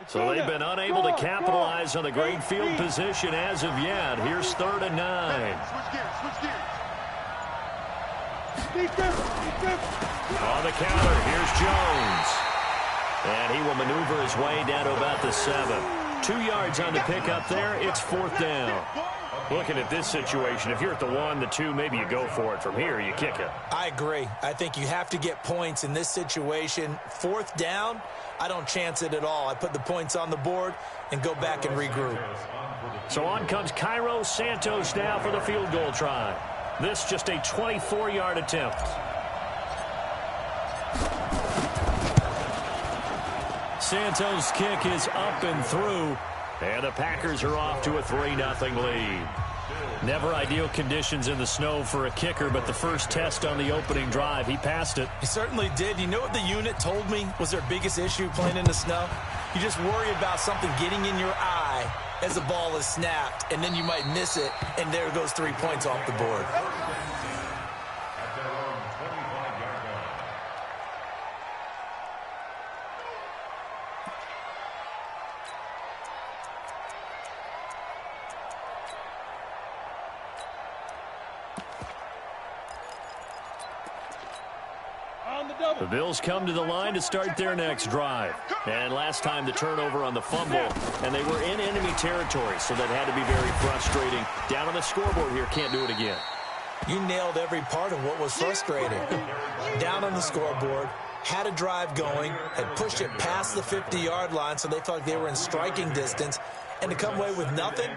So they've been unable to capitalize on the great field position as of yet. Here's 3rd and 9. On the counter, here's Jones. And he will maneuver his way down to about the 7. 2 yards on the pickup there. It's 4th down. Looking at this situation, if you're at the 1, the 2, maybe you go for it. From here, you kick it. I agree. I think you have to get points in this situation. 4th down, I don't chance it at all. I put the points on the board and go back and regroup. So on comes Cairo Santos now for the field goal try. This just a 24-yard attempt. Santos' kick is up and through. And the Packers are off to a 3-0 lead. Never ideal conditions in the snow for a kicker, but the first test on the opening drive, he passed it. He certainly did. You know what the unit told me was their biggest issue playing in the snow? You just worry about something getting in your eye as the ball is snapped, and then you might miss it, and there goes 3 points off the board. The Bills come to the line to start their next drive. And last time the turnover on the fumble, and they were in enemy territory, so that had to be very frustrating. Down on the scoreboard here, can't do it again. You nailed every part of what was frustrating. Down on the scoreboard, had a drive going, had pushed it past the 50-yard line, so they felt like they were in striking distance, and to come away with nothing,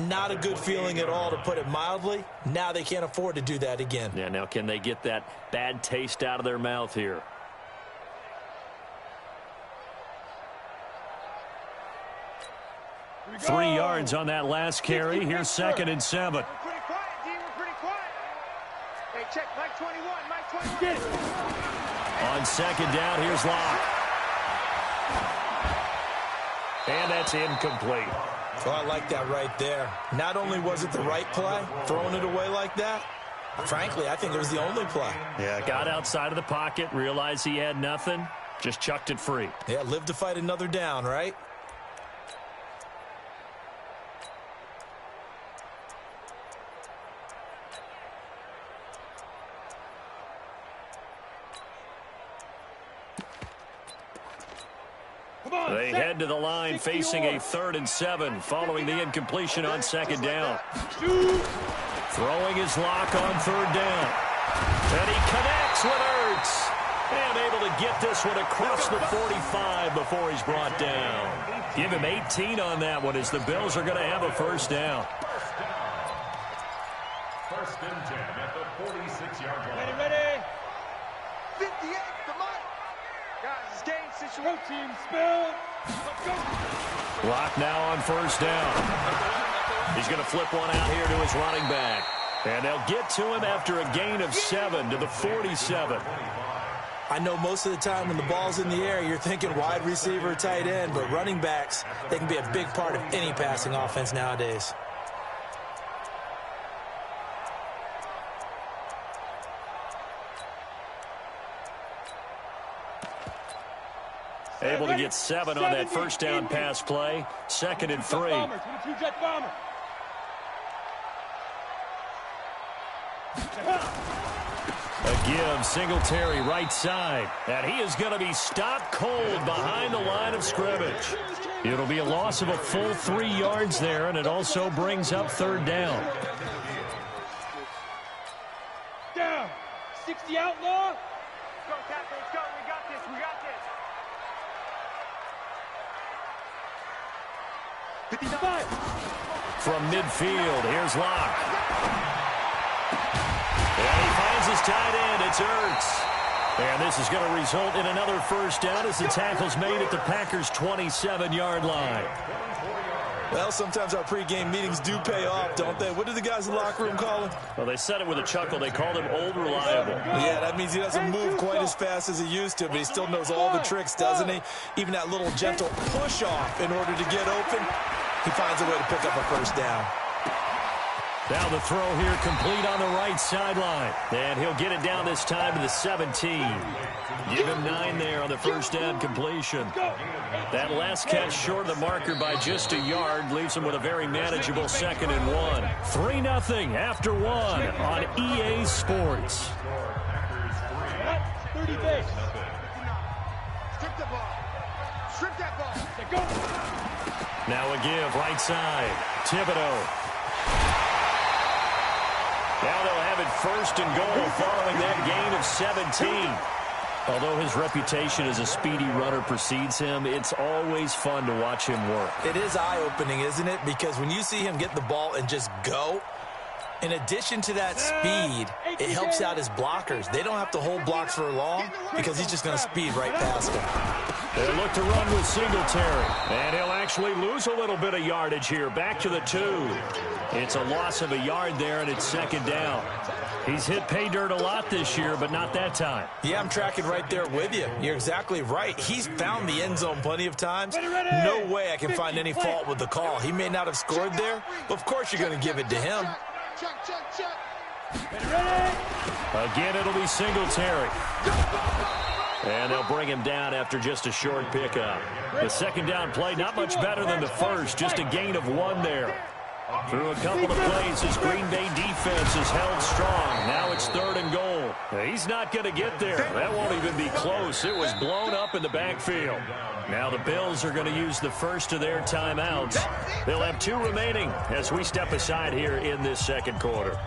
not a good feeling at all, to put it mildly. Now they can't afford to do that again. Yeah, now can they get that bad taste out of their mouth here? Go. 3 yards on that last carry. Here's 2nd and 7. We're pretty quiet, D. We're pretty quiet. Hey, check. Mike 21. Mike 21. Get it. On 2nd down, here's Locke. And that's incomplete. Oh, I like that right there. Not only was it the right play, throwing it away like that, frankly, I think it was the only play. Yeah, got outside of the pocket, realized he had nothing, just chucked it free. Yeah, live to fight another down, right? They head to the line facing a 3rd and 7 following the incompletion on 2nd down. Throwing his Lock on 3rd down. And he connects with Ertz. And able to get this one across the 45 before he's brought down. Give him 18 on that one as the Bills are going to have a 1st down. 1st and 10 at the 46-yard line. Ready. 58, come on. Guys, it's game situation. Team spill. Let's go. Lock now on 1st down. He's going to flip one out here to his running back. And they'll get to him after a gain of 7 to the 47. I know most of the time when the ball's in the air, you're thinking wide receiver, tight end, but running backs, they can be a big part of any passing offense nowadays. Able to get 7 on that 1st down pass play. 2nd and 3. A give, Singletary right side. And he is going to be stopped cold behind the line of scrimmage. It'll be a loss of a full 3 yards there, and it also brings up 3rd down. Down. 60 outlaw. Go, Captain. Let's go. We got this. We got this. 55. From midfield, here's Locke. And he finds his tight end. It's Ertz. And this is going to result in another 1st down as the tackle's made at the Packers' 27-yard line. Well, sometimes our pregame meetings do pay off, don't they? What do the guys in the locker room call him? Well, they said it with a chuckle. They called him Old Reliable. Yeah, that means he doesn't move quite as fast as he used to, but he still knows all the tricks, doesn't he? Even that little gentle push-off in order to get open, he finds a way to pick up a 1st down. Now the throw here complete on the right sideline. And he'll get it down this time to the 17. Give him 9 there on the first down completion. That last catch short of the marker by just a yard leaves him with a very manageable 2nd and 1. 3-0 after 1 on EA Sports. 30 base. Strip the ball. Strip that ball. Go. Now a give right side. Thibodeau. Now they'll have it 1st and goal following that gain of 17. Although his reputation as a speedy runner precedes him, it's always fun to watch him work. It is eye-opening, isn't it? Because when you see him get the ball and just go, in addition to that speed, it helps out his blockers. They don't have to hold blocks for long because he's just going to speed right past them. They look to run with Singletary. And he'll actually lose a little bit of yardage here. Back to the 2. It's a loss of a yard there, and it's 2nd down. He's hit pay dirt a lot this year, but not that time. Yeah, I'm tracking right there with you. You're exactly right. He's found the end zone plenty of times. No way I can find any fault with the call. He may not have scored there, but of course you're going to give it to him. Again, it'll be Singletary. And they'll bring him down after just a short pickup. The 2nd down play, not much better than the first, just a gain of 1 there. Through a couple of plays, his Green Bay defense is held strong. Now it's 3rd and goal. He's not going to get there. That won't even be close. It was blown up in the backfield. Now the Bills are going to use the first of their timeouts. They'll have 2 remaining as we step aside here in this 2nd quarter.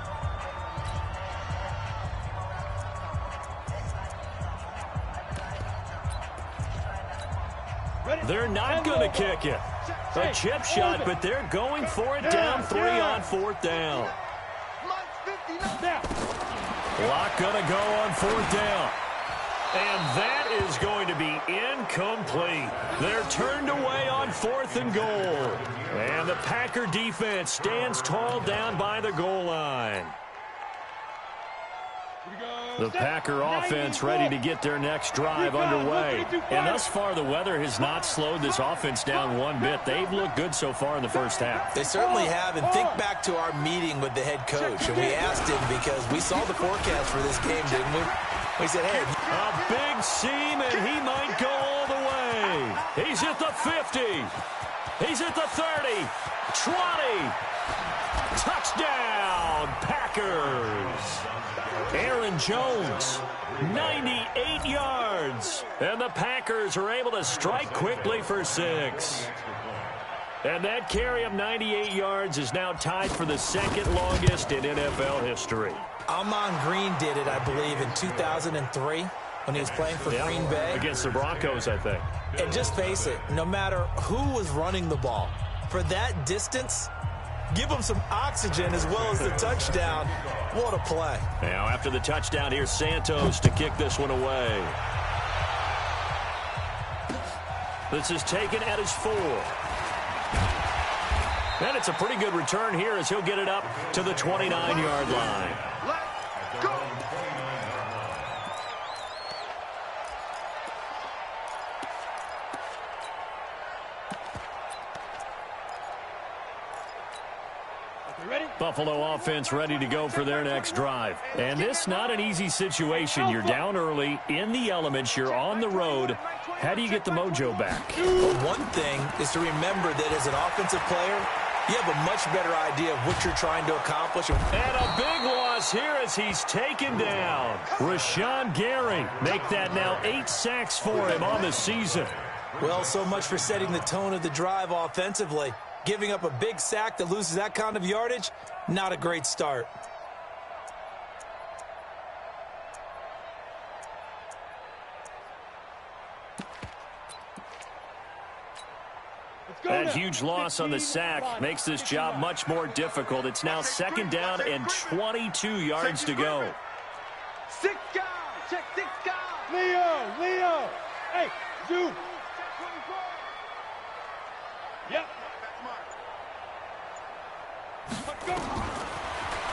They're not going to kick it. A chip shot, but they're going for it down 3 on 4th down. Clock going to go on 4th down. And that is going to be incomplete. They're turned away on 4th and goal. And the Packer defense stands tall down by the goal line. The Packer offense ready to get their next drive underway. And thus far, the weather has not slowed this offense down one bit. They've looked good so far in the first half. They certainly have. And think back to our meeting with the head coach. And we asked him because we saw the forecast for this game, didn't we? We said, hey. A big seam, and he might go all the way. He's at the 50. He's at the 30. 20. Touchdown, Packers. Aaron Jones, 98 yards. And the Packers are able to strike quickly for 6. And that carry of 98 yards is now tied for the 2nd longest in NFL history. Amon Green did it, I believe, in 2003 when he was playing for Green Bay. Against the Broncos, I think. And just face it, no matter who was running the ball, for that distance, give them some oxygen as well as the touchdown. What a play. Now, after the touchdown, here's Santos to kick this one away. This is taken at his 4. And it's a pretty good return here as he'll get it up to the 29-yard line. Let's go. Buffalo offense ready to go for their next drive. And this not an easy situation. You're down early, in the elements, you're on the road. How do you get the mojo back? Well, one thing is to remember that as an offensive player, you have a much better idea of what you're trying to accomplish. And a big loss here as he's taken down. Rashawn Gary make that now 8 sacks for him on the season. Well, so much for setting the tone of the drive offensively. Giving up a big sack that loses that kind of yardage, not a great start. That huge loss on the sack makes this job much more difficult. It's now 2nd down and 22 yards to go. 6 guys. Check 6 guys. Leo. Hey, Zoo. Yep.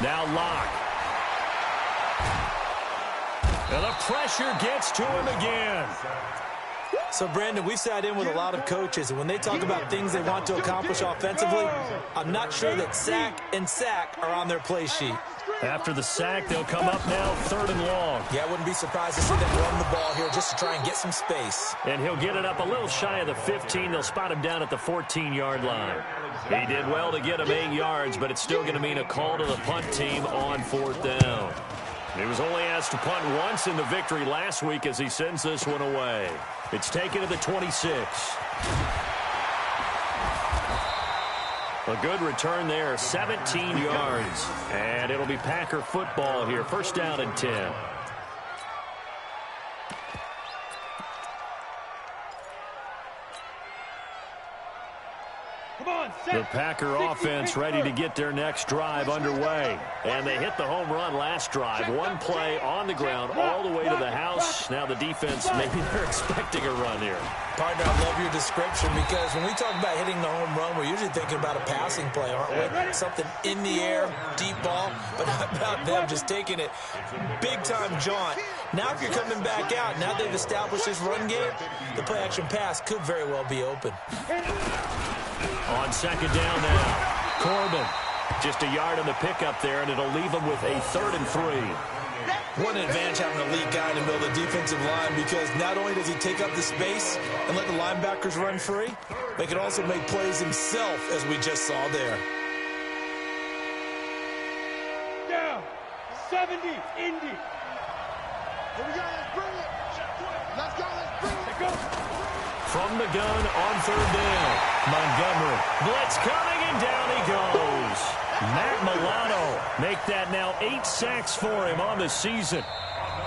Now Locke. And the pressure gets to him again. So, Brandon, we've sat in with a lot of coaches, and when they talk about things they want to accomplish offensively, I'm not sure that sack and sack are on their play sheet. After the sack, they'll come up now 3rd and long. Yeah, I wouldn't be surprised to see them run the ball here just to try and get some space. And he'll get it up a little shy of the 15. They'll spot him down at the 14-yard line. He did well to get him 8 yards, but it's still going to mean a call to the punt team on 4th down. He was only asked to punt once in the victory last week as he sends this one away. It's taken to the 26. A good return there, 17 yards. And it'll be Packer football here. 1st down and 10. The Packer offense ready to get their next drive underway. And they hit the home run last drive. One play on the ground all the way to the house. Now the defense, maybe they're expecting a run here. Partner, I love your description because when we talk about hitting the home run, we're usually thinking about a passing play, aren't we? Something in the air, deep ball, but how about them just taking it big-time jaunt. Now if you're coming back out, now they've established this run game, the play-action pass could very well be open. On 2nd down now, Corbin. Just a yard on the pickup there, and it'll leave him with a 3rd and 3. What an advantage having a lead guy in the middle of the defensive line, because not only does he take up the space and let the linebackers run free, but he can also make plays himself, as we just saw there. Down. 70, Indy. Here we go, let's bring it. Let's go, let's bring it. Let's go. From the gun on 3rd down, Montgomery. Blitz coming, and down he goes. Matt Milano make that now 8 sacks for him on the season.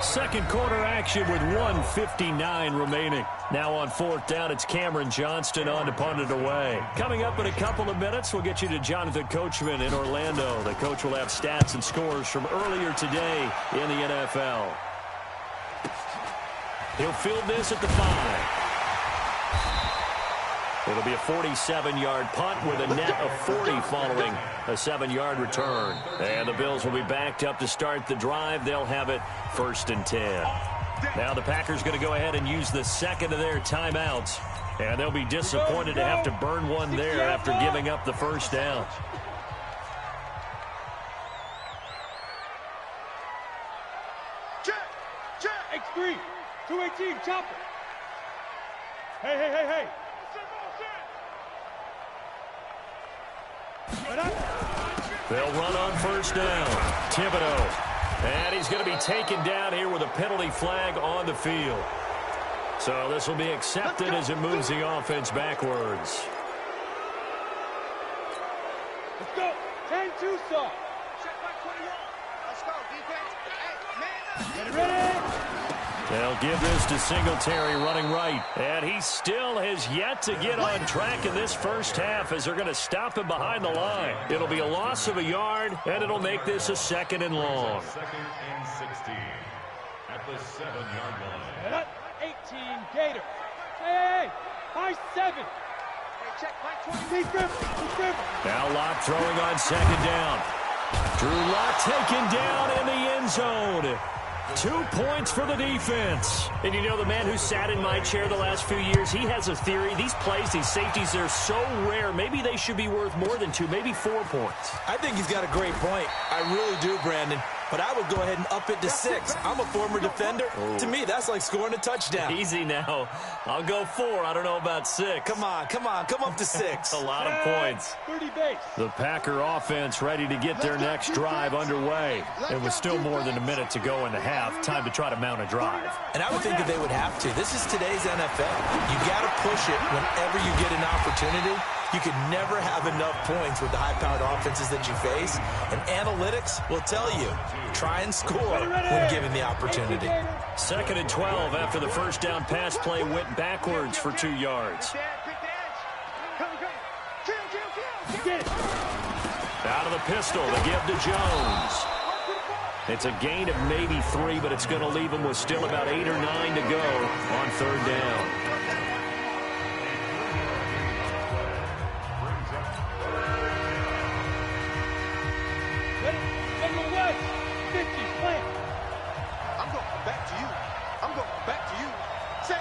2nd quarter action with 1:59 remaining. Now on 4th down, it's Cameron Johnston on to punt it away. Coming up in a couple of minutes, we'll get you to Jonathan Coachman in Orlando. The coach will have stats and scores from earlier today in the NFL. He'll field this at the 5. It'll be a 47-yard punt with a net of 40 following a 7-yard return. And the Bills will be backed up to start the drive. They'll have it 1st and 10. Now the Packers going to go ahead and use the 2nd of their timeouts. And they'll be disappointed to have to burn one there after giving up the 1st down. Check, check. X3, 218, chopper. Hey, hey, hey, hey. They'll run on 1st down. Thibodeau. And he's going to be taken down here with a penalty flag on the field. So this will be accepted as it moves the offense backwards. Let's go. 10-2 saw. Check by 21. Let's go, defense. Hey, man. Ready? They'll give this to Singletary running right. And he still has yet to get on track in this first half as they're going to stop him behind the line. It'll be a loss of a yard, and it'll make this a 2nd and long. 2nd and 16 at the 7-yard line. 18, Gator. Hey, high 7. Hey, check, by 20. Now Locke throwing on 2nd down. Drew Lock taken down in the end zone. 2 points for the defense. And you know, the man who sat in my chair the last few years, he has a theory. These plays, these safeties, they're so rare. Maybe they should be worth more than 2, maybe 4 points. I think he's got a great point. I really do, Brandon. But I would go ahead and up it to 6. I'm a former defender. Oh. To me, that's like scoring a touchdown. Easy now. I'll go 4. I don't know about 6. Come on. Come up to 6. A lot of points. 30 base. The Packer offense ready to get their next drive underway. It was still more than a minute to go in the half. Time to try to mount a drive. And I would think that they would have to. This is today's NFL. You got to push it whenever you get an opportunity. You can never have enough points with the high-powered offenses that you face. And analytics will tell you, try and score when given the opportunity. 2nd and 12 after the 1st down pass play went backwards for 2 yards. Out of the pistol, they give to Jones. It's a gain of maybe 3, but it's going to leave them with still about 8 or 9 to go on 3rd down. I'm going back to you. I'm going back to you. Say.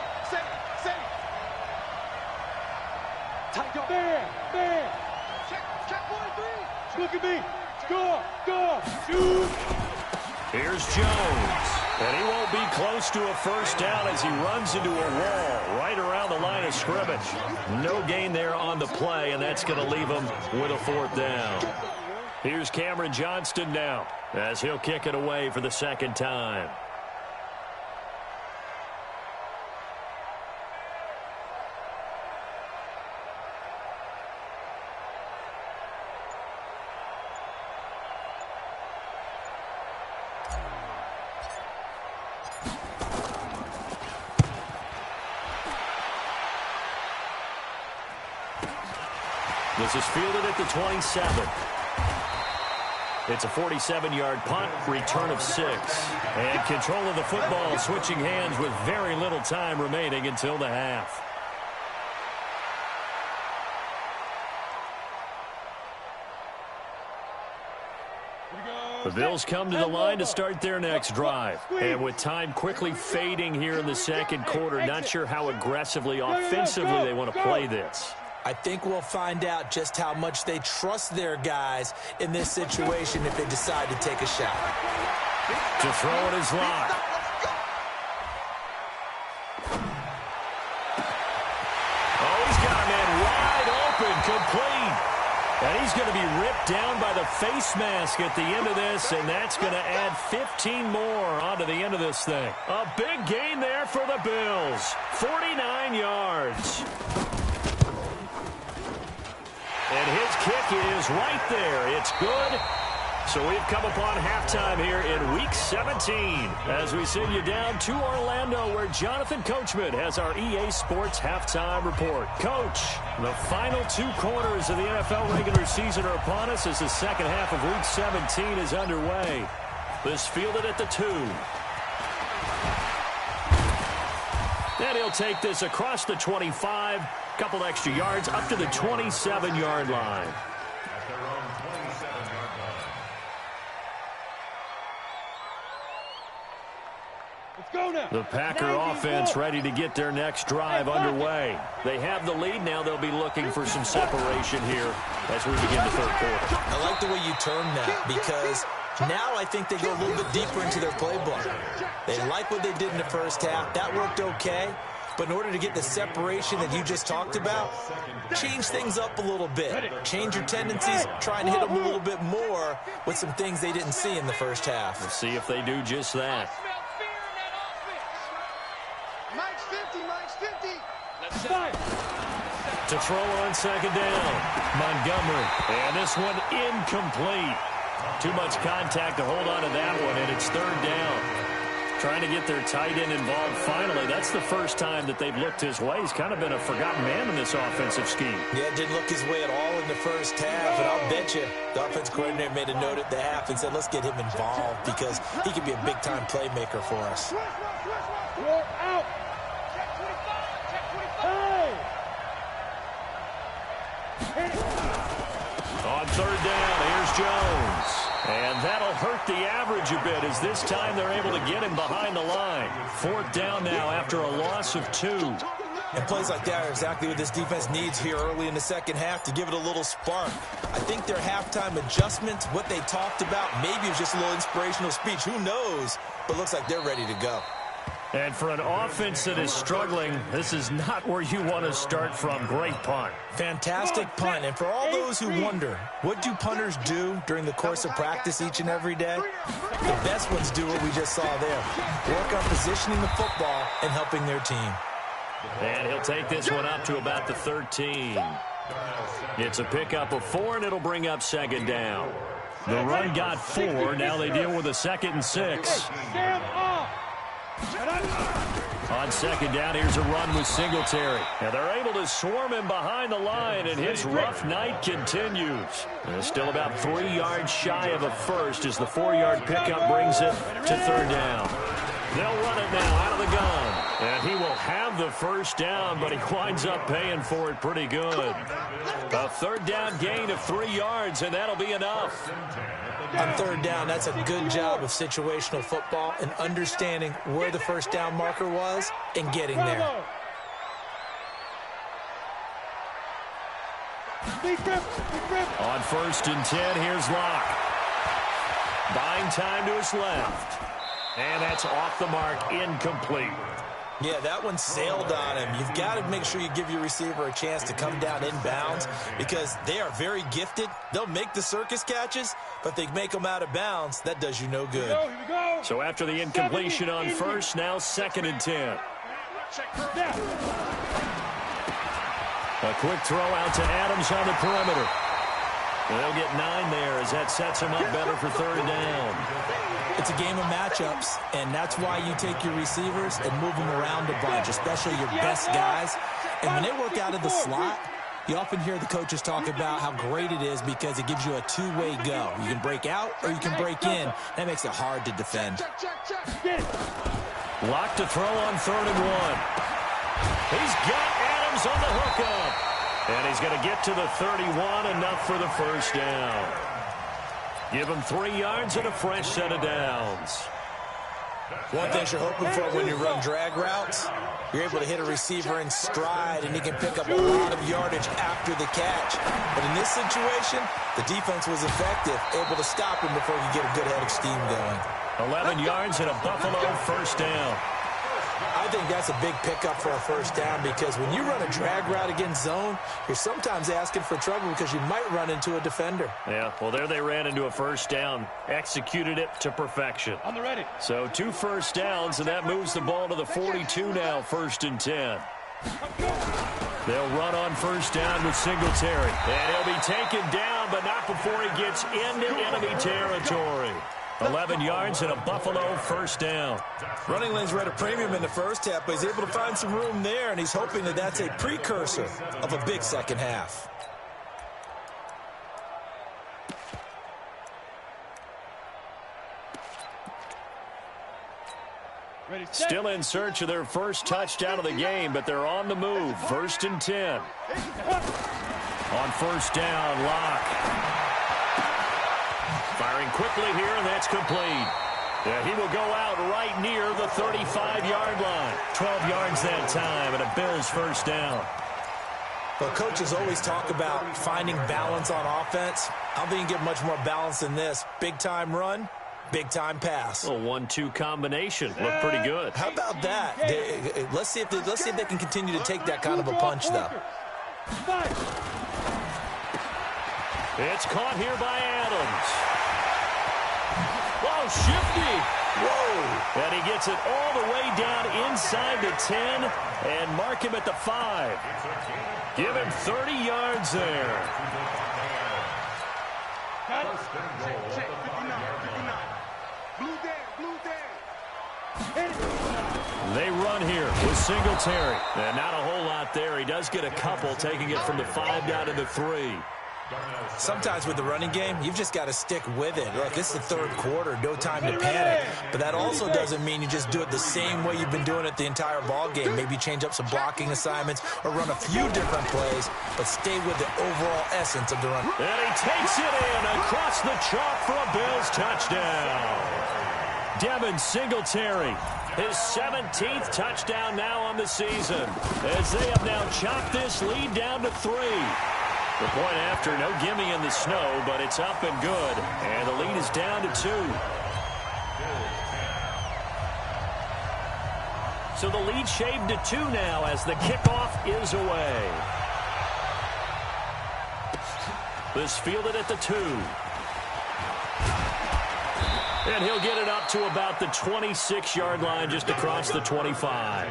Look at me. Score. Shoot. Here's Jones. And he won't be close to a first down as he runs into a wall right around the line of scrimmage. No gain there on the play, and that's going to leave him with a fourth down. Here's Cameron Johnston now as he'll kick it away for the second time. This is fielded at the 27. It's a 47-yard punt, return of 6. And control of the football switching hands with very little time remaining until the half. The Bills come to the line to start their next drive. And with time quickly fading here in the second quarter, not sure how aggressively, offensively they want to play this. I think we'll find out just how much they trust their guys in this situation if they decide to take a shot. To throw it is Locke. Oh, he's got a man wide open, complete. And he's going to be ripped down by the face mask at the end of this, and that's going to add 15 more onto the end of this thing. A big gain there for the Bills. 49 yards. And his kick is right there. It's good. So we've come upon halftime here in Week 17 as we send you down to Orlando where Jonathan Coachman has our EA Sports Halftime Report. Coach, the final 2 quarters of the NFL regular season are upon us as the second half of Week 17 is underway. This fielded at the 2. And he'll take this across the 25. Couple extra yards up to the 27-yard line. At their own 27-yard line. Let's go now. The Packer offense ready to get their next drive underway. They have the lead now. They'll be looking for some separation here as we begin the third quarter. I like the way you term that because now I think they go a little bit deeper into their playbook. They like what they did in the first half. That worked okay. But in order to get the separation that you just talked about, change things up a little bit. Change your tendencies, try and hit them a little bit more with some things they didn't see in the first half. We'll see if they do just that. Mike's 50, Mike's 50. Let's start. To throw on second down, Montgomery. And this one incomplete. Too much contact to hold on to that one, and it's third down. Trying to get their tight end involved finally. That's the first time that they've looked his way. He's kind of been a forgotten man in this offensive scheme. Yeah, didn't look his way at all in the first half, and I'll bet you the offense coordinator made a note at the half and said, let's get him involved because he could be a big-time playmaker for us. Roll out. On third down, here's Jones. And that'll hurt the average a bit as this time they're able to get him behind the line. Fourth down now after a loss of 2. And plays like that are exactly what this defense needs here early in the second half to give it a little spark. I think their halftime adjustments, what they talked about, maybe it was just a little inspirational speech. Who knows? But looks like they're ready to go. And for an offense that is struggling, this is not where you want to start from. Great punt. Fantastic punt. And for all those who wonder, what do punters do during the course of practice each and every day? The best ones do what we just saw there. Work on positioning the football and helping their team. And he'll take this one up to about the 13. It's a pickup of 4, and it'll bring up second down. The run got 4. Now they deal with a 2nd and 6. Stand off. On second down, here's a run with Singletary. And they're able to swarm him behind the line, and his rough night continues. And still about 3 yards shy of a first as the 4-yard pickup brings it to third down. They'll run it now out of the gun. And he will have the first down, but he winds up paying for it pretty good. A third down gain of 3 yards, and that'll be enough. On third down, that's a good job of situational football and understanding where the first down marker was and getting there. On 1st and 10, here's Locke. Buying time to his left. And that's off the mark, incomplete. Yeah, that one sailed on him. You've got to make sure you give your receiver a chance to come down inbounds because they are very gifted. They'll make the circus catches, but if they make them out of bounds, that does you no good. Here we go. So after the incompletion on 1st, now 2nd and 10. A quick throw out to Adams on the perimeter. They'll get 9 there as that sets him up better for 3rd down. It's a game of matchups, and that's why you take your receivers and move them around a bunch, especially your best guys. And when they work out of the slot, you often hear the coaches talk about how great it is because it gives you a two-way go. You can break out or you can break in. That makes it hard to defend. Locked to throw on 3rd and 1. He's got Adams on the hookup. And he's going to get to the 31, enough for the 1st down. Give him 3 yards and a fresh set of downs. One thing you're hoping for when you run drag routes, you're able to hit a receiver in stride, and he can pick up a lot of yardage after the catch. But in this situation, the defense was effective, able to stop him before he could get a good head of steam going. 11 yards and a Buffalo 1st down. I think that's a big pickup for a 1st down because when you run a drag route against zone, you're sometimes asking for trouble because you might run into a defender. Yeah, well, there they ran into a 1st down. Executed it to perfection. On the ready. So 2 1st downs, and that moves the ball to the 42 now, 1st and 10. They'll run on 1st down with Singletary. And he'll be taken down, but not before he gets into enemy territory. 11 yards and a Buffalo 1st down. Running lanes were at a premium in the first half, but he's able to find some room there, and he's hoping that that's a precursor of a big second half. Still in search of their first touchdown of the game, but they're on the move. 1st and 10. On 1st down, Locke. Firing quickly here, and that's complete. Yeah, he will go out right near the 35-yard line. 12 yards that time, and a Bills 1st down. Well, coaches always talk about finding balance on offense. I don't think you can get much more balance than this. Big-time run, big-time pass. A 1-2 combination. Looked pretty good. How about that? Let's see if they can continue to take that kind of a punch, though. It's caught here by Adams. Oh, shifty. Whoa. And he gets it all the way down inside the 10 and mark him at the 5. Give him 30 yards there. Check. 59. Blue down. They run here with Singletary. And not a whole lot there. He does get a couple, taking it from the 5 down to the 3. Sometimes with the running game, you've just got to stick with it. Look, it's the 3rd quarter, no time to panic. But that also doesn't mean you just do it the same way you've been doing it the entire ball game. Maybe change up some blocking assignments or run a few different plays, but stay with the overall essence of the run. And he takes it in across the chalk for a Bills touchdown. Devin Singletary, his 17th touchdown now on the season, as they have now chopped this lead down to 3. The point after, no gimme in the snow, but it's up and good. And the lead is down to 2. So the lead shaved to 2 now as the kickoff is away. This fielded at the 2. And he'll get it up to about the 26-yard line, just across the 25.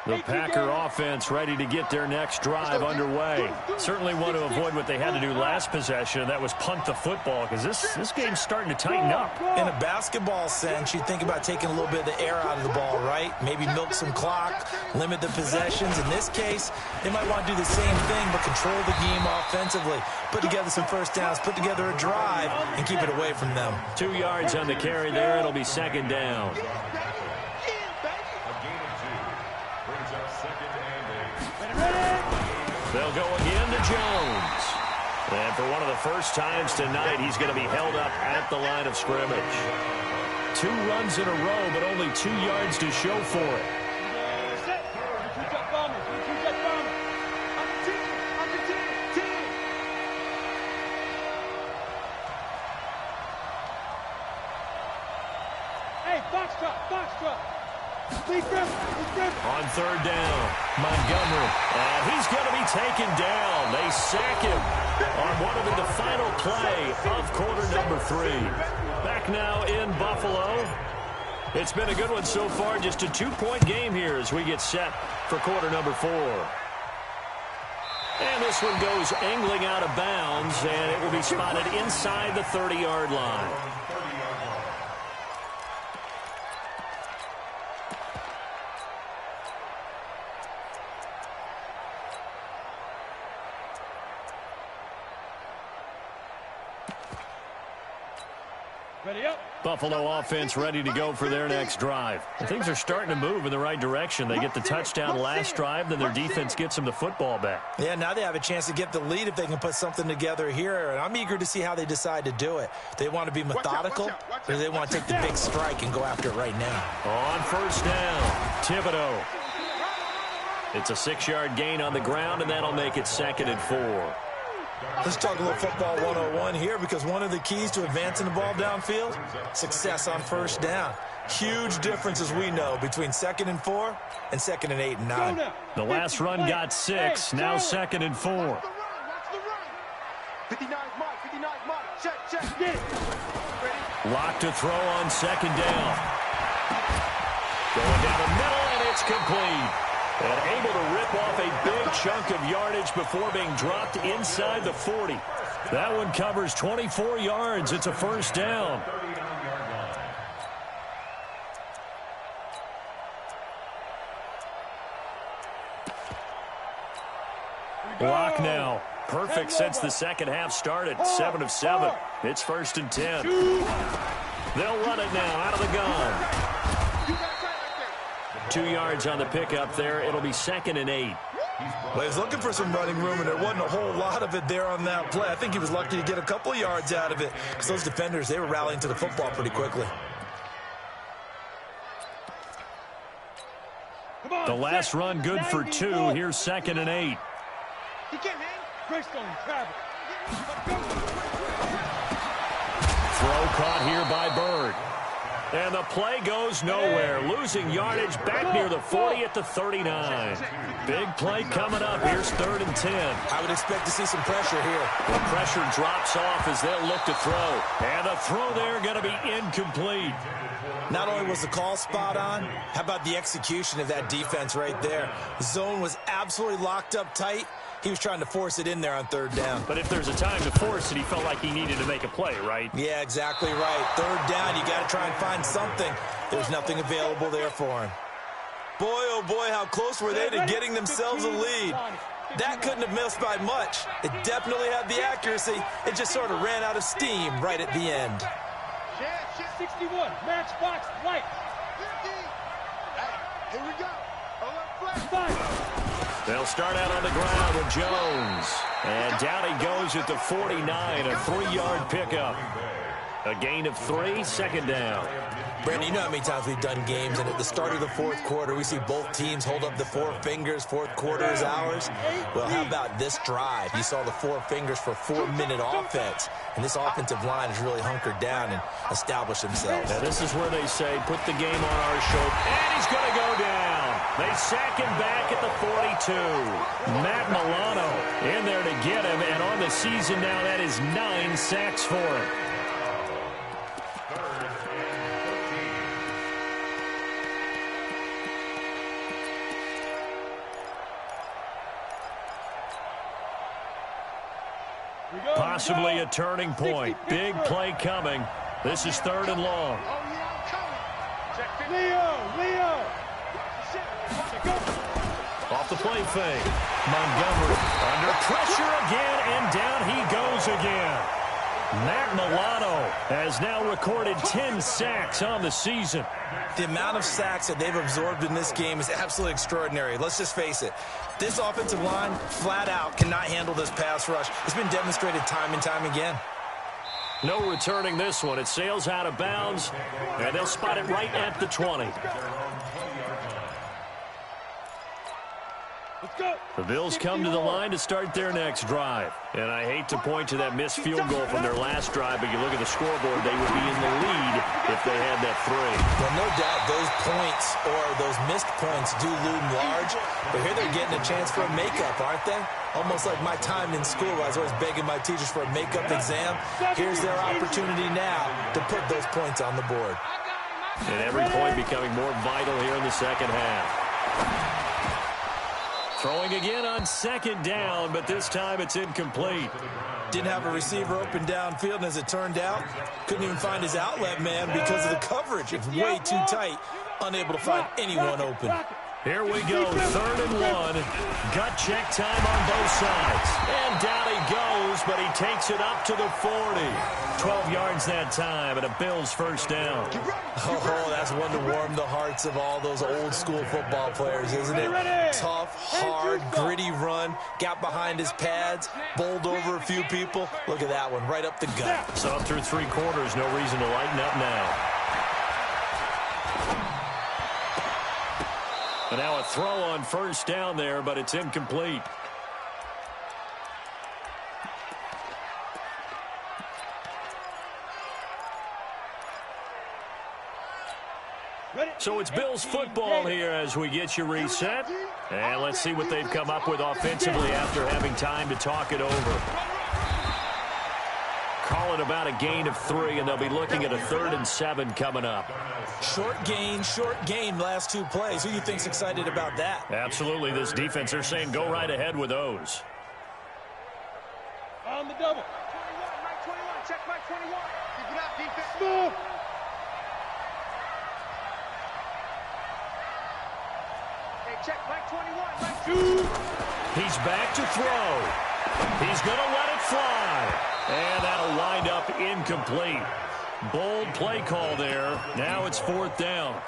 The Packer offense ready to get their next drive underway. Certainly want to avoid what they had to do last possession, and that was punt the football, because this game's starting to tighten up. In a basketball sense, you think about taking a little bit of the air out of the ball, right? Maybe milk some clock, limit the possessions. In this case, they might want to do the same thing, but control the game offensively. Put together some first downs, put together a drive, and keep it away from them. 2 yards on the carry there. It'll be second down. They'll go again to Jones. And for one of the first times tonight, he's going to be held up at the line of scrimmage. 2 runs in a row, but only 2 yards to show for it. On 3rd down, Montgomery, and he's going to be taken down. They sack him on what will be the final play of quarter number 3. Back now in Buffalo. It's been a good one so far, just a 2-point game here as we get set for quarter number 4. And this one goes angling out of bounds, and it will be spotted inside the 30-yard line. Buffalo offense ready to go for their next drive. Things are starting to move in the right direction. They get the touchdown last drive, then their defense gets them the football back. Yeah, now they have a chance to get the lead if they can put something together here, and I'm eager to see how they decide to do it. They want to be methodical, or they want to take the big strike and go after it right now. On 1st down, Thibodeau. It's a 6-yard gain on the ground, and that'll make it 2nd and 4. Let's talk a little football 101 here, because one of the keys to advancing the ball downfield, success on 1st down. Huge difference, as we know, between 2nd and 4 and 2nd and 8 and 9. The last run got 6, now 2nd and 4. 59 Mike, 59 Mike, check, get it. Lock to throw on 2nd down. Going down the middle, and it's complete. And able to rip off a big chunk of yardage before being dropped inside the 40. That one covers 24 yards. It's a 1st down. Block now. Perfect since the second half started. 7 of 7. It's 1st and 10. They'll run it now out of the gun. 2 yards on the pickup there. It'll be 2nd and 8. Well, he was looking for some running room, and there wasn't a whole lot of it there on that play. I think he was lucky to get a couple of yards out of it, because those defenders, they were rallying to the football pretty quickly. The last run good for 2. Here's 2nd and 8. He can't hang. Grace going to travel. Throw caught here by Bird. And the play goes nowhere. Losing yardage back near the 40 at the 39. Big play coming up. Here's 3rd and 10. I would expect to see some pressure here. The pressure drops off as they'll look to throw. And the throw there going to be incomplete. Not only was the call spot on, how about the execution of that defense right there? The zone was absolutely locked up tight. He was trying to force it in there on 3rd down. But if there's a time to force it, he felt like he needed to make a play, right? Yeah, exactly right. 3rd down, you got to try and find something. There's nothing available there for him. Boy, oh boy, how close were they to getting themselves a lead. That couldn't have missed by much. It definitely had the accuracy. It just sort of ran out of steam right at the end. 61, matchbox, light. Here we go. They'll start out on the ground with Jones. And down he goes at the 49, a 3-yard pickup. A gain of 3, 2nd down. Brandon, you know how many times we've done games, and at the start of the 4th quarter, we see both teams hold up the 4 fingers. 4th quarter is ours. Well, how about this drive? You saw the 4 fingers for 4-minute offense, and this offensive line has really hunkered down and established themselves. Now, this is where they say, put the game on our shoulder, and he's going to go down. They sack him back at the 42. Matt Milano in there to get him, and on the season now, that is 9 sacks for him. Possibly a turning point. Big play coming. This is 3rd and long. Leo. Off the play fake. Montgomery under pressure again, and down he goes again. Matt Milano has now recorded 10 sacks on the season. The amount of sacks that they've absorbed in this game is absolutely extraordinary. Let's just face it. This offensive line, flat out, cannot handle this pass rush. It's been demonstrated time and time again. No returning this one. It sails out of bounds, and they'll spot it right at the 20. The Bills come to the line to start their next drive. And I hate to point to that missed field goal from their last drive, but you look at the scoreboard, they would be in the lead if they had that 3. Well, no doubt those points or those missed points do loom large, but here they're getting a chance for a makeup, aren't they? Almost like my time in school, I was always begging my teachers for a makeup exam. Here's their opportunity now to put those points on the board. And every point becoming more vital here in the second half. Throwing again on second down, but this time it's incomplete. Didn't have a receiver open downfield, and as it turned out, couldn't even find his outlet man because of the coverage. It's way too tight, unable to find anyone open. Here we go, 3rd and 1. Gut check time on both sides. And down he goes, but he takes it up to the 40. 12 yards that time, and a Bills first down. Oh, that's one to warm the hearts of all those old school football players, isn't it? Tough, hard, gritty run. Got behind his pads, bowled over a few people. Look at that one, right up the gut. So up through 3 quarters, no reason to lighten up now. And now a throw on first down there, but it's incomplete. So it's Bills football here as we get you reset. And let's see what they've come up with offensively after having time to talk it over. Call it about a gain of 3, and they'll be looking at a 3rd and 7 coming up. Short gain, last 2 plays. Who do you think's excited about that? Absolutely. This defense, they're saying go right ahead with those. On the double. 21, right 21. Check right 21. Keep it up, defense. Move. Hey, check right 21. Right 2. He's back to throw. He's going to let it fly. And that'll wind up incomplete. Bold play call there. Now it's 4th down.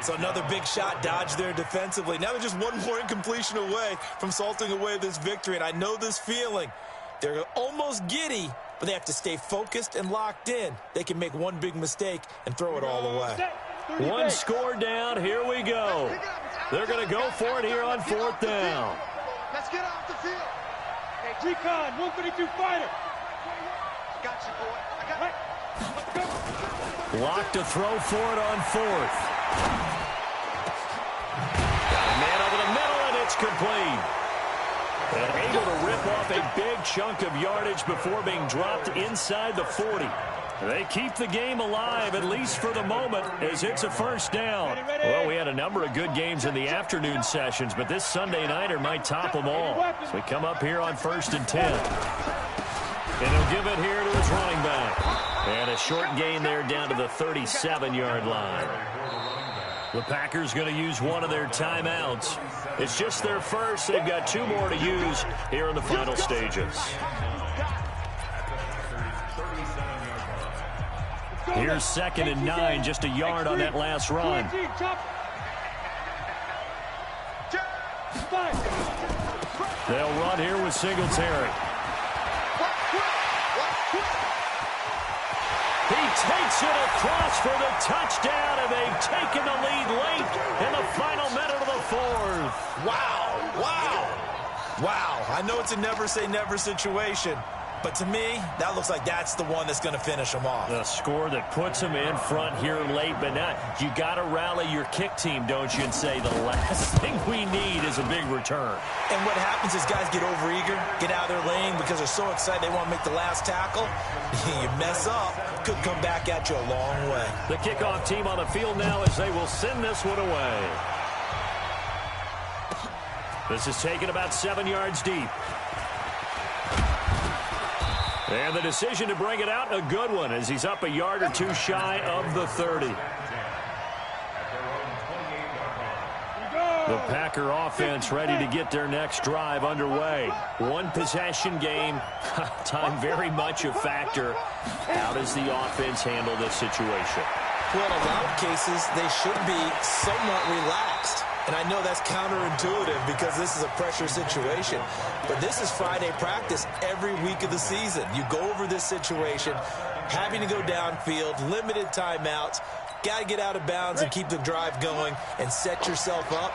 So another big shot dodged there defensively. Now they're just one more incompletion away from salting away this victory. And I know this feeling. They're almost giddy, but they have to stay focused and locked in. They can make one big mistake and throw it all away. One score down. Here we go. They're going to go for it here on 4th down. Let's get off the field. Hey, Recon, 132 fighter. Got you, boy. I got it. Locked to throw for it on 4th. Got a man over the middle, and it's complete. And able to rip off a big chunk of yardage before being dropped inside the 40. They keep the game alive, at least for the moment, as it's a first down. Well, we had a number of good games in the afternoon sessions, but this Sunday nighter might top them all. So we come up here on 1st and 10. And he'll give it here to his running back. And a short gain there down to the 37-yard line. The Packers going to use one of their timeouts. It's just their first. They've got 2 more to use here in the final stages. Here's 2nd and 9, just a yard on that last run. They'll run here with Singletary. He takes it across for the touchdown, and they've taken the lead late in the final minute of the 4th. Wow. I know it's a never-say-never situation, but to me, that looks like that's the one that's going to finish them off. The score that puts them in front here late, but not. You got to rally your kick team, don't you, and say the last thing we need is a big return. And what happens is guys get overeager, get out of their lane because they're so excited they want to make the last tackle. You mess up, could come back at you a long way. The kickoff team on the field now as they will send this one away. This is taken about 7 yards deep. And the decision to bring it out, a good one, as he's up a yard or 2 shy of the 30. The Packer offense ready to get their next drive underway. One possession game, time very much a factor. How does the offense handle this situation? Well, in a lot of cases, they should be somewhat relaxed. And I know that's counterintuitive because this is a pressure situation. But this is Friday practice every week of the season. You go over this situation, having to go downfield, limited timeouts, got to get out of bounds and keep the drive going and set yourself up.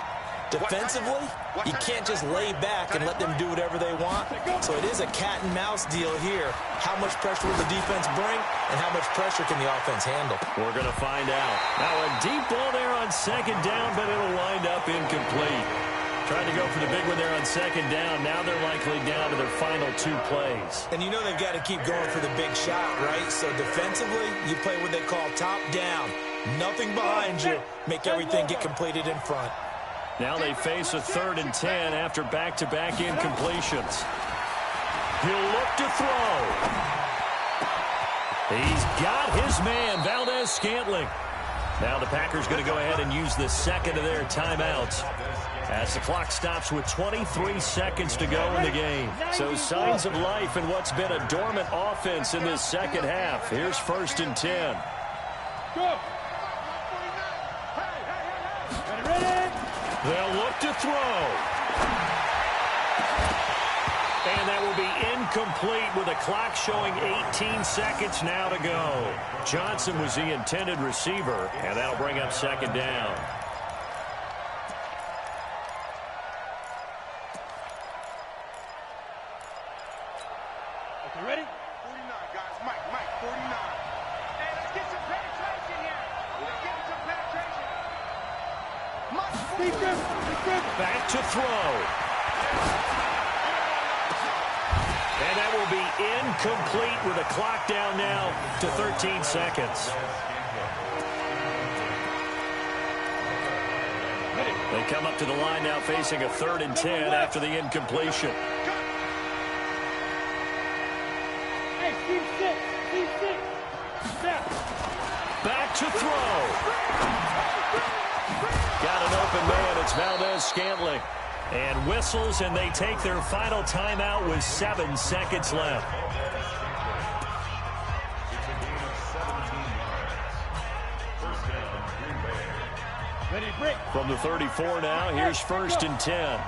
Defensively, you can't just lay back and let them do whatever they want. So it is a cat and mouse deal here. How much pressure will the defense bring and how much pressure can the offense handle? We're going to find out. Now a deep ball there on second down, but it'll wind up incomplete. Trying to go for the big one there on second down. Now they're likely down to their final 2 plays. And you know they've got to keep going for the big shot, right? So defensively, you play what they call top down. Nothing behind you. Make everything get completed in front. Now they face a 3rd and 10 after back-to-back incompletions. He'll look to throw. He's got his man, Valdez-Scantling. Now the Packers going to go ahead and use the second of their timeouts as the clock stops with 23 seconds to go in the game. So signs of life in what's been a dormant offense in this second half. Here's 1st and 10. Go. They'll look to throw. And that will be incomplete with the clock showing 18 seconds now to go. Johnson was the intended receiver, and that'll bring up 2nd down. Okay, ready? 49, guys. Mike, 49. Hey, let's get some penetration here. Let's get some penetration. Back to throw. And that will be incomplete with a clock down now to 13 seconds. They come up to the line now facing a 3rd and 10 after the incompletion. Hey, C6. Back to throw. Got an open man. It's Valdez-Scantling. And whistles, and they take their final timeout with 7 seconds left. Ready, break. From the 34 now, here's 1st and 10.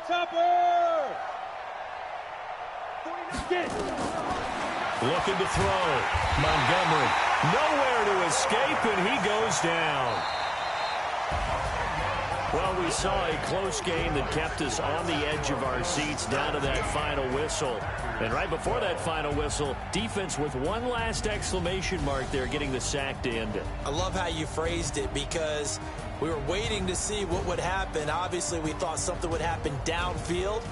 Topper! Looking to throw. Montgomery. Nowhere to escape, and he goes down. Well, we saw a close game that kept us on the edge of our seats down to that final whistle. And right before that final whistle, defense with one last exclamation mark there, getting the sack to end it. I love how you phrased it because we were waiting to see what would happen. Obviously, we thought something would happen downfield.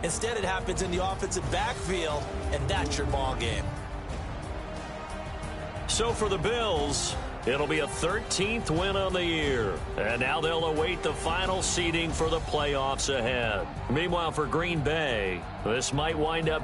Instead, it happens in the offensive backfield, and that's your ball game. So for the Bills, it'll be a 13th win on the year. And now they'll await the final seeding for the playoffs ahead. Meanwhile, for Green Bay, this might wind up